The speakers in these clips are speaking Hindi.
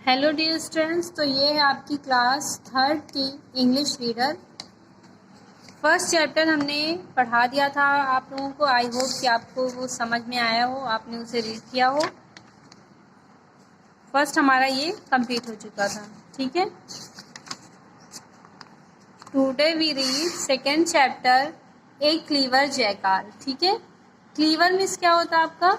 हेलो डियर स्टूडेंट्स, तो ये है आपकी क्लास थर्ड की इंग्लिश रीडर। फर्स्ट चैप्टर हमने पढ़ा दिया था आप लोगों को। आई होप कि आपको वो समझ में आया हो, आपने उसे रीड किया हो। फर्स्ट हमारा ये कंप्लीट हो चुका था, ठीक है। Today we read second chapter, a clever jackal. ठीक है, क्लीवर मीन्स क्या होता है आपका?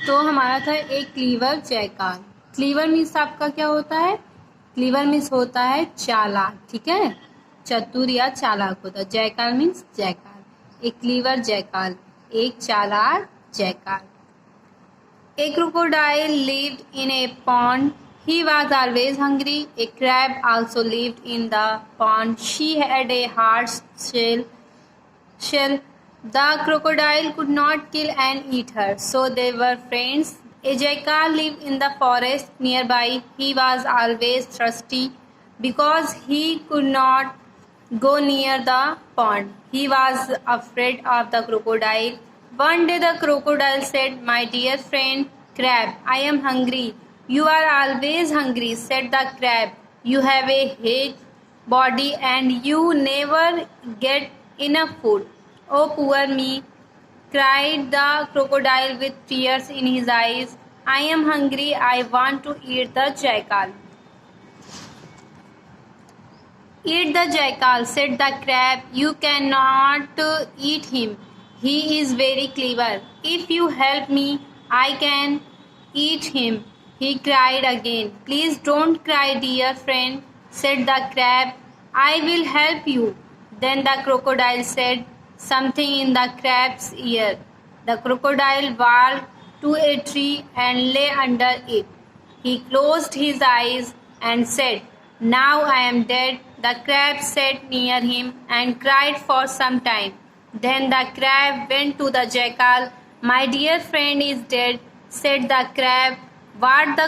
तो हमारा था एक क्लीवर जैकाल। क्लीवर मीन्स आपका क्या होता है? क्लीवर मीन्स होता है चालाक, ठीक है, चतुर या चालाक होता है। Jackal means jackal. एक क्लीवर जैकाल, एक चालाक jackal. A crocodile lived in a pond. He was always hungry. A crab also lived in the pond. She had a hard shell. The crocodile could not kill and eat her, so they were friends. A jackal lived in the forest nearby. He was always thirsty because he could not go near the pond. He was afraid of the crocodile. One day the crocodile said, "My dear friend crab, I am hungry." "You are always hungry," said the crab. "You have a huge body and you never get enough food." "Oh, poor me," cried the crocodile with tears in his eyes. "I am hungry. I want to eat the jackal." "Eat the jackal," said the crab. "You cannot eat him. He is very clever. If you help me, I can eat him," he cried again. "Please don't cry, dear friend," said the crab. "I will help you." Then the crocodile said something in the crab's ear. The crocodile walked to a tree and lay under it. He closed his eyes and said, "Now I am dead." The crab sat near him and cried for some time. Then the crab went to the jackal. "My dear friend is dead," said the crab. "What the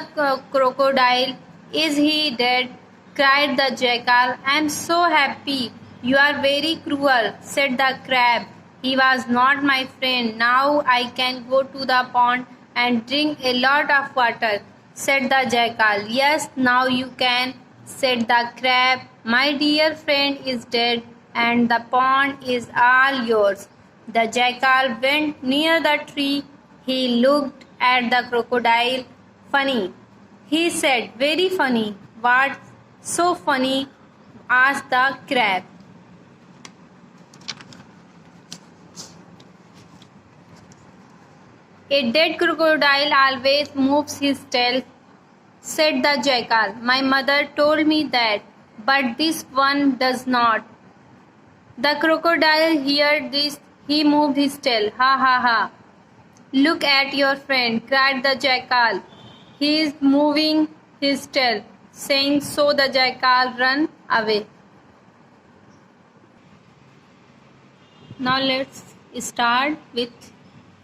crocodile? Is he dead?" cried the jackal. "I am so happy." "You are very cruel," said the crab. "He was not my friend. Now I can go to the pond and drink a lot of water," said the jackal. "Yes, now you can," said the crab. "My dear friend is dead and the pond is all yours." The jackal went near the tree. He looked at the crocodile. "Funny," he said. "Very funny." "What's so funny?" asked the crab. "A dead crocodile always moves his tail," said the jackal. "My mother told me that, but this one does not." The crocodile heard this. He moved his tail. "Ha ha ha. Look at your friend," cried the jackal. "He is moving his tail." Saying so, the jackal ran away. Now let's start with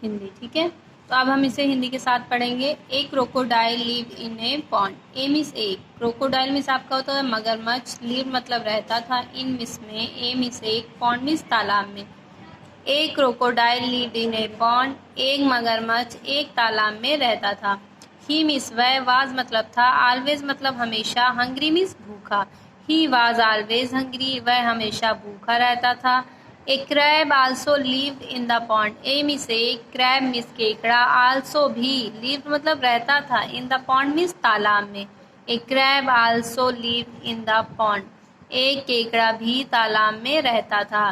Hindi, ठीक है। तो अब हम इसे हिंदी के साथ पढ़ेंगे। A crocodile live in a pond. A means एक, क्रोकोडाइल मीन्स आपका होता है मगरमच्छ, लिव मतलब रहता था, इन मीन्स में, ए मीन्स एक, पॉन्ड मीन्स तालाब में। A crocodile live in a pond, एक मगरमच्छ एक तालाब में रहता था। ही मीन्स वह, वाज मतलब था, ऑलवेज मतलब हमेशा, हंग्री मीन्स भूखा। ही वाज ऑलवेज हंग्री, वह हमेशा भूखा रहता था। A crab also lived in the pond. A means एक, क्रैब मीन्स केकड़ा, आल्सो भी, लिव्ड मतलब रहता था, इन द पॉन्ड मीन्स तालाब में। A crab also lived in the pond, एक केकड़ा भी तालाब में रहता था।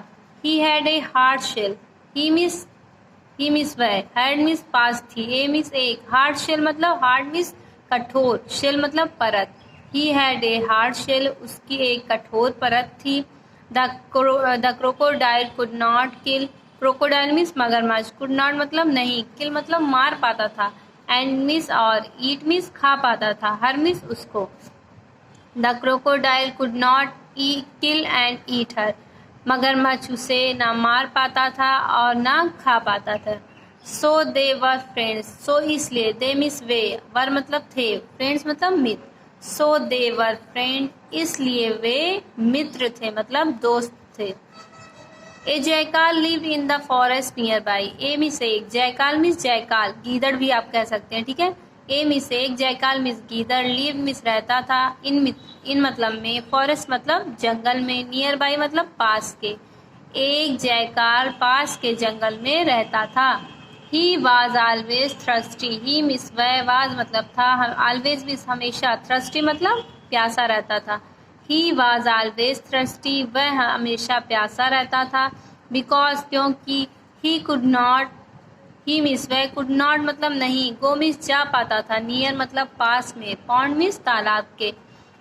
He had a hard shell. He means वह, हैड मीन्स पास थी, ए मीन्स एक, हार्ड शेल मतलब, हार्ड मीन्स कठोर, शेल मतलब परत। He had a hard shell, उसकी एक कठोर परत थी। The crocodile could not kill. Crocodile means मगरमच्छ, could not मतलब नहीं, kill मतलब मार पाता था, and miss और eat means खा पाता था, हर miss उसको। The crocodile could not kill and eat her. मगरमच्छ उसे ना मार पाता था और ना खा पाता था। So they were friends. So इसलिए, they means वे, वर मतलब थे, friends मतलब मित्र। So they were friends, इसलिए वे मित्र थे मतलब दोस्त थे। A jackal live in the forest nearby. A means एक, जैकाल मीन्स जैकाल, गीदड़ भी आप कह सकते हैं, ठीक है। ए मिस एक, जयकाल मिस गीदड़, लिव मिस रहता था, इन मतलब में, फॉरेस्ट मतलब जंगल में, नियर बाई मतलब पास के। एक जयकाल पास के जंगल में रहता था। He was always thirsty, he miss वह, वाज मतलब था, ऑलवेज मिस हमेशा, थ्रस्टी मतलब प्यासा रहता था। ही वॉज ऑलवेज थ्रस्टी वह हमेशा प्यासा रहता था। बिकॉज क्योंकि, he could not, he miss वह, कुड नॉट मतलब नहीं, गो मिस जा पाता था, नियर मतलब पास में, पॉन्ड मिस तालाब के।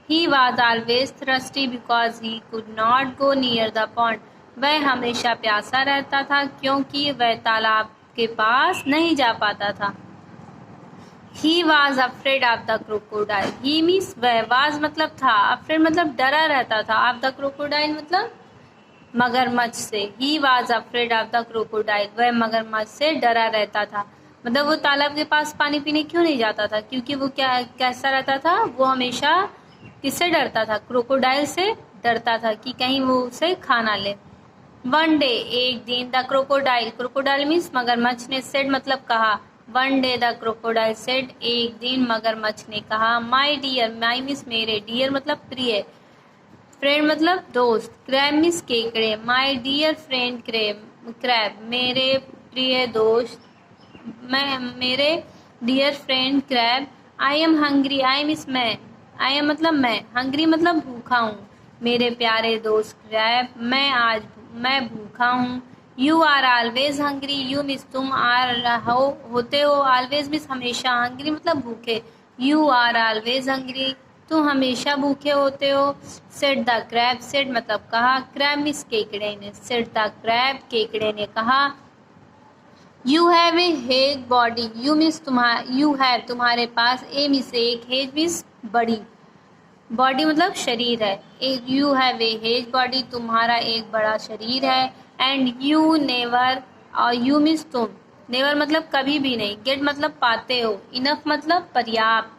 He was always thirsty because he could not go near the pond वह हमेशा प्यासा रहता था क्योंकि वह तालाब के पास नहीं जा पाता था। He was afraid of the crocodile, he means वह, वाज मतलब था, अफ्रेड मतलब डरा रहता था, ऑफ द क्रोकोडाइल मतलब मगरमच्छ से। He was afraid of the crocodile वह मगरमच्छ से डरा रहता था। मतलब वो तालाब के पास पानी पीने क्यों नहीं जाता था? क्योंकि वो क्या कैसा रहता था? वो हमेशा किससे डरता था? क्रोकोडाइल से डरता था कि कहीं वो उसे खा ना ले। वन डे एक दिन, द क्रोकोडाइल, क्रोकोडाइल मीन्स मगरमच्छ ने, सेड मतलब कहा। One day the crocodile said एक दिन मगरमच्छ ने कहा, माई डियर, माई मीन्स मेरे, डियर मतलब प्रिय, फ्रेंड मतलब दोस्त, क्रैब मीन्स केकड़े, माई डियर फ्रेंड क्रैब मेरे प्रिय दोस्त, मैं मेरे dear friend crab, I am hungry, I means मैं, आई एम मतलब मैं, हंग्री मतलब भूखा हूँ, मेरे प्यारे दोस्त क्रैब मैं भूखा हूँ। You are always hungry, you means तुम, आर होते हो, ऑलवेज मिस हमेशा, हंग्री मतलब भूखे, यू आर ऑलवेज हंग्री तुम हमेशा भूखे होते हो। सेड द क्रैब, सेड मतलब कहा, क्रैब मिस केकड़े ने, सेड द क्रैब केकड़े ने कहा। You have a hedge body, you miss you have तुम्हारे पास, ए मिस एक, हेज मिस बड़ी, बॉडी मतलब शरीर है, एक you have a hedge body तुम्हारा एक बड़ा शरीर है। एंड यू नेवर, और यू मिस तुम, नेवर मतलब कभी भी नहीं, गेट मतलब पाते हो, इनफ मतलब पर्याप्त,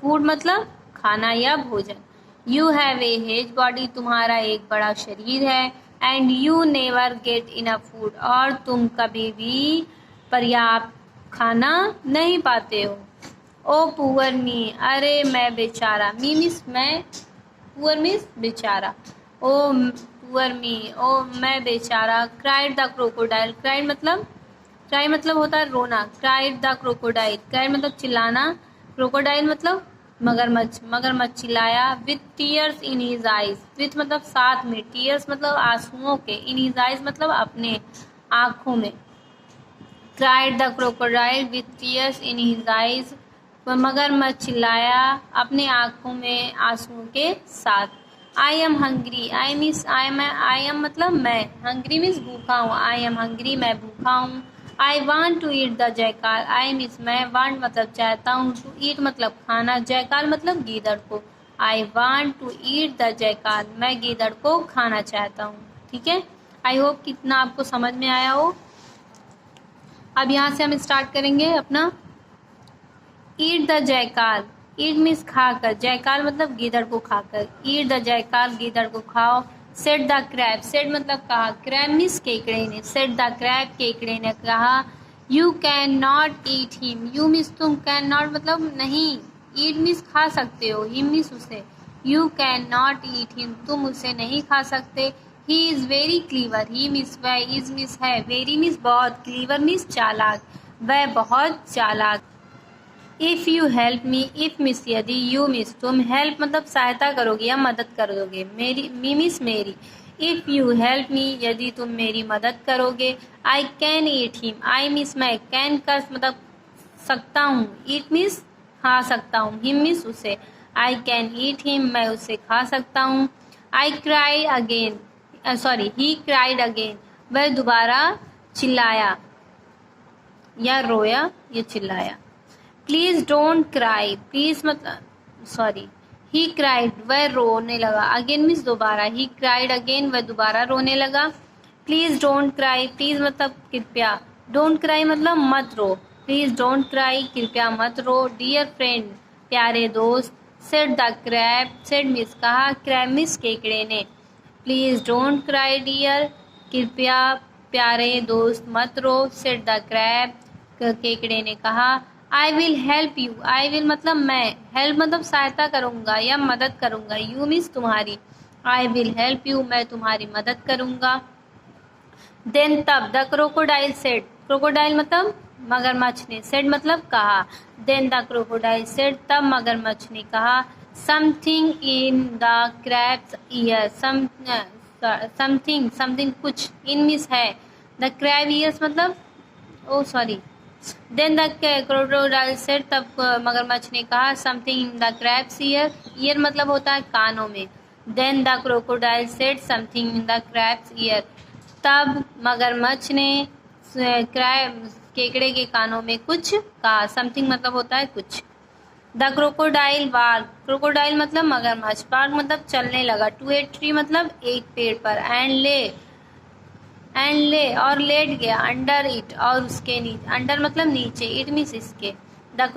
फूड मतलब खाना या भोजन। You have a hedge body तुम्हारा एक बड़ा शरीर है। And you never get enough food और तुम कभी भी पर्याप्त खाना नहीं पाते हो। ओ पुअर मी, अरे मैं बेचारा, मी मिस मैं, पुअर मिस बेचारा, ओ पुअर मी, ओ मैं बेचारा। क्राइड द क्रोकोडाइल, क्राई मतलब होता है रोना, क्राइड द क्रोकोडाइल, क्राइड मतलब चिल्लाना, क्रोकोडाइल मतलब मगरमच्छ, मगरमच्छ चिल्लाया। With tears in his eyes, with मतलब साथ में, टीयर्स मतलब आंसुओं के, इन हिज आईज मतलब अपने आँखों में। Cried the crocodile with tears in his eyes, वह मगरमच्छ चिल्लाया अपने आँखों में आंसुओं के साथ। आई am hungry, I means I am मतलब मैं, हंग्री मीन्स भूखा हूँ, आई एम हंग्री मैं भूखा हूँ। I want to eat the jackal, I means मैं, वांट मतलब चाहता हूँ, टू ईट मतलब खाना, जयकाल मतलब गीदड़ को। I want to eat the jackal मैं गीदड़ को खाना चाहता हूँ। ठीक है, आई होप कितना आपको समझ में आया हो। अब यहाँ से हम स्टार्ट करेंगे अपना। ईट द जयकाल, ईट मीन्स खाकर, जयकाल मतलब गीदड़ को खाकर, ईट द जयकाल गीदड़ को खाओ। सेड द क्रैब, सेड मतलब कहा, क्रैब मीन्स केकड़े ने, सेड द क्रैब केकड़े ने कहा। You can not eat him, you means तुम, कैन नॉट मतलब नहीं, ईट मीन्स खा सकते हो, हिम मीन्स उसे, you can not eat him तुम उसे नहीं खा सकते। He is very clever, he means वह, इज मीन्स है, वेरी मीन्स बहुत, क्लीवर मीन्स चालाक, वह बहुत चालाक। If you help me, if means यदि, यू मिस तुम, हेल्प मतलब सहायता करोगे या मदद करोगे, मेरी, मी मिस मेरी, इफ़ यू हेल्प मी यदि तुम मेरी मदद करोगे। I can eat him, I miss मैं, कैन कर मतलब सकता हूँ, ईट मिस खा सकता हूँ, हिम मिस उसे, आई कैन ईट हिम मैं उसे खा सकता हूँ। I cry again, sorry he cried again वह दोबारा चिल्लाया या रोया या चिल्लाया। प्लीज़ डोंट क्राई, प्लीज़ मतलब सॉरी, ही क्राइड वह रोने लगा, अगेन मीन्स दोबारा, ही क्राइड अगेन वह दोबारा रोने लगा। प्लीज़ डोंट क्राई, प्लीज़ मतलब कृपया, डोंट क्राई मतलब मत रो, प्लीज़ डोंट क्राई कृपया मत रो। डियर फ्रेंड प्यारे दोस्त, said the crab, said miss कहा, क्रैब मिस केकड़े ने। प्लीज़ डोंट क्राई डियर कृपया प्यारे दोस्त मत रो, सेड द क्रैब केकड़े ने कहा। I will help you, I will मतलब मैं, हेल्प मतलब सहायता करूँगा या मदद करूँगा, यू मीन्स तुम्हारी, आई विल हेल्प यू मैं तुम्हारी मदद करूँगा। देन तब, द क्रोकोडाइल सेड, क्रोकोडाइल मतलब मगरमच्छ ने, सेड मतलब कहा, देन द क्रोकोडाइल सेड तब मगरमच्छ ने कहा, something in the crab's ear, something something कुछ, इन मिस है, द क्रैब ईयर्स मतलब, oh sorry, then the crocodile said तब मगरमच्छ ने कहा, something in the crab's ear, ear मतलब होता है कानों में, then the crocodile said something in the crab's ear तब मगरमच्छ ने क्रैब केकड़े के कानों में कुछ कहा, समथिंग मतलब होता है कुछ। द क्रोकोडाइल वाक, क्रोकोडाइल मतलब मगरमच्छ, वाक मतलब चलने लगा, टू ए ट्री मतलब एक पेड़ पर, एंड ले और लेट गया, अंडर इट और उसके नीचे, अंडर मतलब नीचे, इट मीन्स इसके, the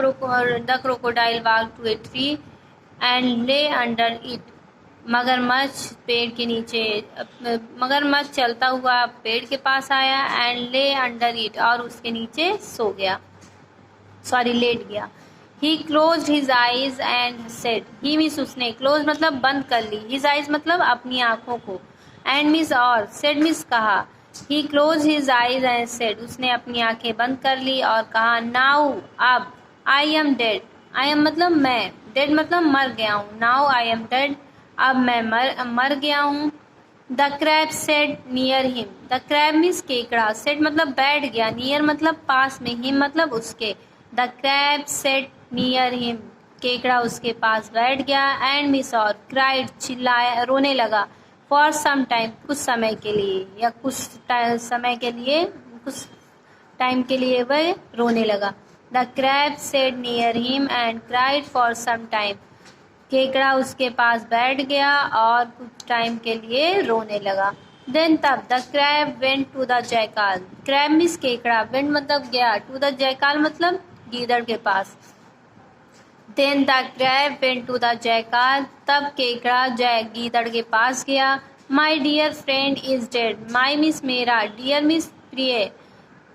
crocodile walk to a tree and lay under it, मगरमच्छ पेड़ के नीचे, मगरमच्छ चलता हुआ पेड़ के पास आया, एंड ले अंडर इट और उसके नीचे सो गया, सॉरी लेट गया। He close his eyes and said, he means उसने, क्लोज मतलब बंद कर ली, हिज आईज मतलब अपनी आंखों को, एंड मीन्स और, सेड मीन्स कहा, he close his eyes and said उसने अपनी आंखें बंद कर ली और कहा, नाउ अब, I am dead, I am मतलब मैं, डेड मतलब मर गया हूँ, नाउ आई एम डेड अब मैं मर गया हूँ। The crab said near him, the crab means केकड़ा, सेड मतलब बैठ गया, नियर मतलब पास में, हिम मतलब उसके, the crab said near him केकड़ा उसके पास बैठ गया, एंड मिस और, क्राइड चिल्लाया रोने लगा, फॉर सम टाइम कुछ समय के लिए, या कुछ समय के लिए, कुछ टाइम के लिए वह रोने लगा। The crab said near him and cried for some time, केकड़ा उसके पास बैठ गया और कुछ टाइम के लिए रोने लगा। देन तब, the crab went to the jackal, crab means केकड़ा, वेंट मतलब गया, टू द जैकाल मतलब गीदड़ के पास, then the crab went to the jackal तब केकड़ा गीदड़ के पास गया। My dear friend is dead, my means मेरा, डियर मीन्स प्रिय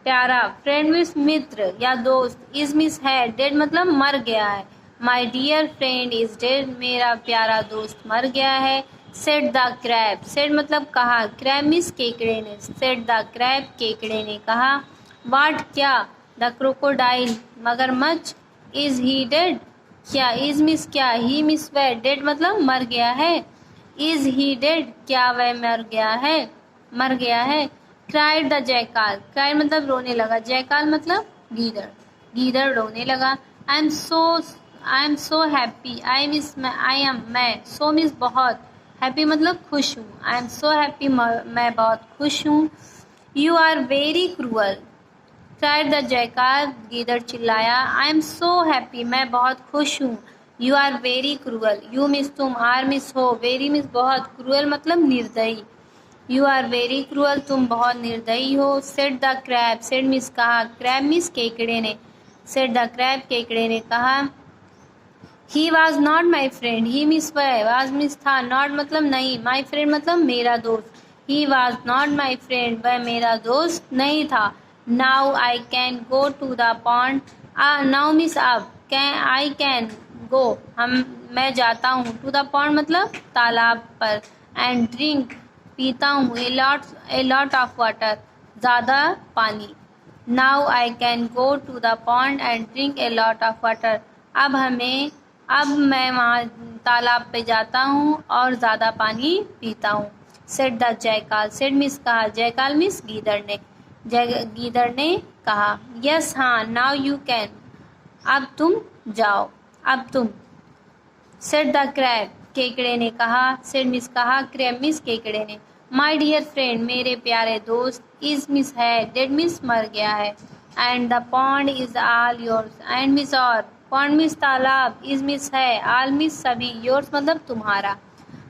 प्यारा, फ्रेंड मीन्स मित्र या दोस्त, इज मीन्स है, डेड मतलब मर गया है, my dear friend is dead मेरा प्यारा दोस्त मर गया है। सेड द क्रैब, सेड मतलब कहा, क्रैब मीन्स केकड़े ने, सेड द क्रैब केकड़े ने कहा, वाट क्या, द क्रोकोडाइल मगरमच्छ, इज ही डेड क्या, इज मीन्स क्या, ही मीन्स वह, डेड मतलब मर गया है, इज ही डेड क्या वह मर गया है। क्राइड द जैकाल, क्राइड मतलब रोने लगा, जैकाल मतलब गीदड़, गीदड़ रोने लगा। I am so happy, I means I am मैं, सो मीन्स बहुत, हैप्पी मतलब खुश हूँ, आई एम सो हैप्पी मैं बहुत खुश हूँ। You are very cruel, cried the jackal, गीदड़ चिल्लाया, आई एम सो हैप्पी मैं बहुत खुश हूँ, you are very cruel, you means तुम, आर मीन्स हो, वेरी मीन्स बहुत, क्रूअल मतलब निर्दयी, यू आर वेरी क्रूअल तुम बहुत निर्दयी हो। Said the crab, said means कहा, क्रैब मीन्स केकड़े ने, सेड द क्रैब केकड़े ने कहा, he was not my friend, he means वह, वॉज मीन्स था, नॉट मतलब नहीं, माई फ्रेंड मतलब मेरा दोस्त, he was not my friend वह मेरा दोस्त नहीं था। Now I can go to the pond, now means अब, आई कैन गो मैं जाता हूँ, टू द पॉन्ड मतलब तालाब पर, एंड ड्रिंक पीता हूँ, ए लॉट ऑफ वाटर ज़्यादा पानी। Now I can go to the pond and drink a lot of water, अब मैं वहाँ तालाब पे जाता हूँ और ज़्यादा पानी पीता हूँ। Said the jackal, said means कहा, जैकाल मीन्स गीदड़ ने, गीदड़ ने कहा, यस हाँ, नाउ यू कैन अब तुम जाओ, अब तुम। सेड द क्रैब, केकड़े ने कहा, सेड मीन्स कहा, क्रैब मीन्स केकड़े ने, माई डियर फ्रेंड मेरे प्यारे दोस्त, इज मीन्स है, डेड मीन्स मर गया है, and the pond is all yours, and means और, पॉन्ड मीन्स तालाब, इज मीन्स है, ऑल मीन्स सभी, योर्स मतलब तुम्हारा।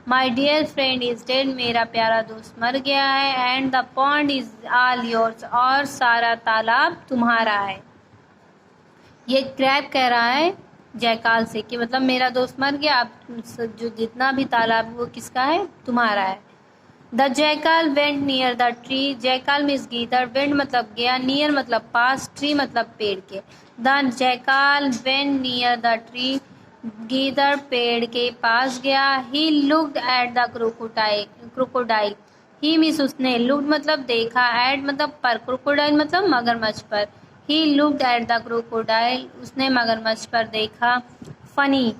My dear friend is dead मेरा प्यारा दोस्त मर गया है, and the pond is all yours और सारा तालाब तुम्हारा है। ये क्रैब कह रहा है जयकाल से कि मतलब मेरा दोस्त मर गया, अब जो जितना भी तालाब वो किसका है, तुम्हारा है। The jackal went near the tree, jackal means गीदड़, वेंट मतलब गया, नियर मतलब पास, ट्री मतलब पेड़ के। The jackal went near the tree, गीदड़ पेड़ के पास गया। He looked at the crocodile, he means उसने, लुक्ड मतलब देखा, एट मतलब पर, क्रोकोडाइल मतलब मगरमच्छ पर। He looked at the crocodile, उसने मगरमच्छ पर देखा। फनी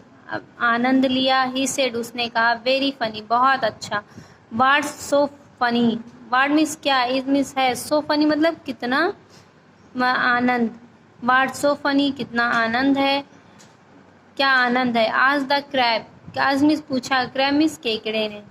आनंद लिया। ही सेड उसने कहा, वेरी फनी बहुत अच्छा। वाट्स सो फनी, वाट मीन्स क्या, इज मीन्स है, सो फनी मतलब कितना आनंद। वाट्स सो फनी कितना आनंद है, क्या आनंद है। आज द क्रैब, आज मीन्स पूछा, क्रैब मीन्स केकड़े ने।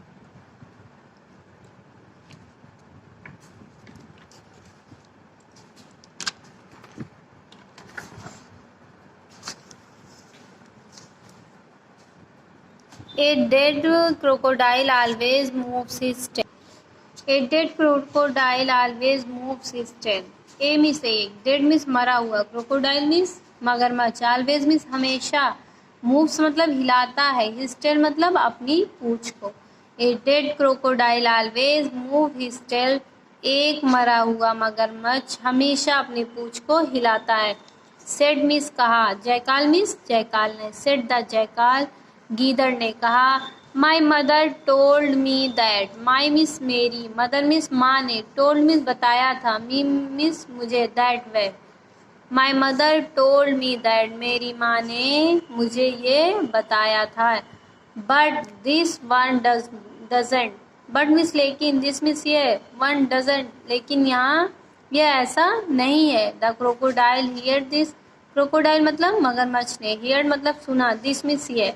A dead crocodile always moves his tail. A dead crocodile always moves his tail. A means एक, dead means मरा हुआ, crocodile means मगरमच्छ, always means हमेशा, moves मतलब हिलाता है, his tail मतलब अपनी पूंछ को। A dead crocodile always move his tail. एक मरा हुआ मगरमच्छ हमेशा अपनी पूंछ को हिलाता है। Said means कहा, जैकाल means जैकाल ने, said the जैकाल, गीदड़ ने कहा। My mother told me that, my miss मेरी, मदर मिस माँ ने, टोल्ड मिस बताया था, मी मिस मुझे, दैट वह। My mother told me that, मेरी माँ ने मुझे ये बताया था। But this one doesn't, but miss लेकिन, दिस मिस ये, वन डजेंट लेकिन यहाँ ये ऐसा नहीं है। The crocodile here this, crocodile मतलब मगरमच्छ ने, हियर मतलब सुना, दिस मिस ये।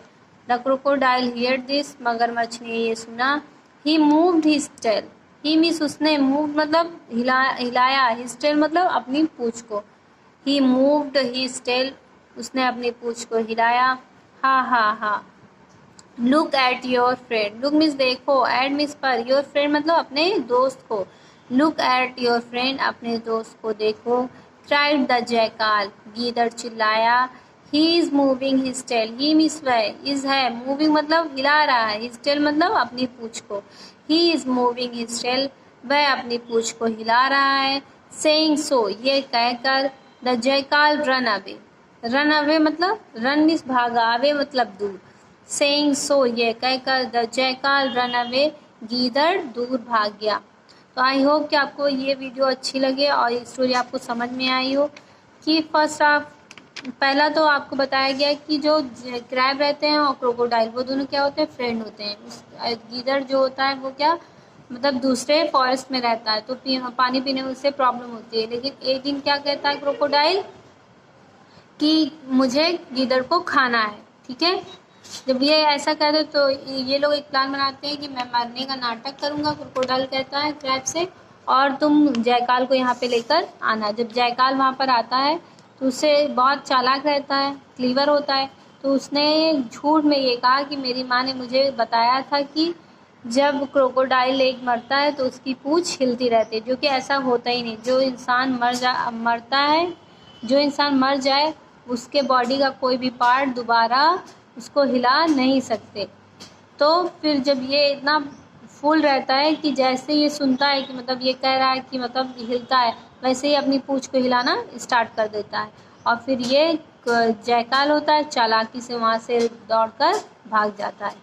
द क्रोकोडाइल हियर दिस, मगरमच्छ ने ये सुना। ही moved his tail, he means उसने, मूव मतलब हिलाया, हिज टेल मतलब अपनी पूंछ को। ही मूव्ड हिज टेल, उसने अपनी पूंछ को हिलाया। हा हा हा। Look at your friend, look means देखो, एट मीन्स पर, योर फ्रेंड मतलब अपने दोस्त को। लुक एट योर फ्रेंड, अपने दोस्त को देखो। क्राइड द जैकाल, गीदड़ चिल्लाया। He is moving his tail, he means वह, इज है, मूविंग मतलब हिला रहा है, हिज टेल मतलब अपनी पूंछ को। He is moving his tail, वह अपनी पूंछ को हिला रहा है। सेइंग सो, ये कहकर, the jackal run away, run away मतलब, रन मीन्स भागा, अवे मतलब दूर। सेइंग सो, ये कहकर, द जैकाल रन अवे, गीदड़ दूर भाग गया। तो आई होप कि आपको ये वीडियो अच्छी लगे और ये स्टोरी आपको समझ में आई हो। कि फर्स्ट आप, पहला तो आपको बताया गया कि जो क्रैब रहते हैं और क्रोकोडाइल, वो दोनों क्या होते हैं, फ्रेंड होते हैं। गीदड़ जो होता है वो क्या मतलब दूसरे फॉरेस्ट में रहता है, तो पानी पीने में उससे प्रॉब्लम होती है। लेकिन एक दिन क्या कहता है क्रोकोडाइल कि मुझे गीदड़ को खाना है, ठीक है। जब ये ऐसा कहते तो ये लोग एक प्लान बनाते हैं कि मैं मरने का नाटक करूँगा, क्रोकोडाइल कहता है क्रैब से, और तुम जयकाल को यहाँ पे लेकर आना। जब जयकाल वहाँ पर आता है तो उससे बहुत चालाक रहता है, क्लीवर होता है, तो उसने झूठ में ये कहा कि मेरी माँ ने मुझे बताया था कि जब क्रोकोडाइल एक मरता है तो उसकी पूँछ हिलती रहती है, जो कि ऐसा होता ही नहीं। जो इंसान मरता है, जो इंसान मर जाए उसके बॉडी का कोई भी पार्ट दोबारा उसको हिला नहीं सकते। तो फिर जब ये इतना फुल रहता है कि जैसे ये सुनता है कि मतलब ये कह रहा है कि मतलब हिलता है, वैसे ही अपनी पूंछ को हिलाना स्टार्ट कर देता है। और फिर ये जयकाल होता है, चालाकी से वहाँ से दौड़कर भाग जाता है।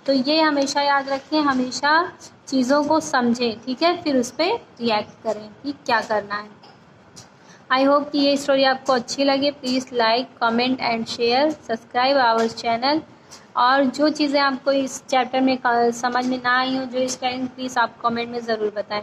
तो ये हमेशा याद रखें, हमेशा चीज़ों को समझें, ठीक है, फिर उस पर रिएक्ट करें कि क्या करना है। आई होप कि ये स्टोरी आपको अच्छी लगे। Please like, comment and share, subscribe our channel. और जो चीज़ें आपको इस चैप्टर में समझ में ना आई हो, जो इस टाइम, प्लीज़ आप कमेंट में ज़रूर बताएं।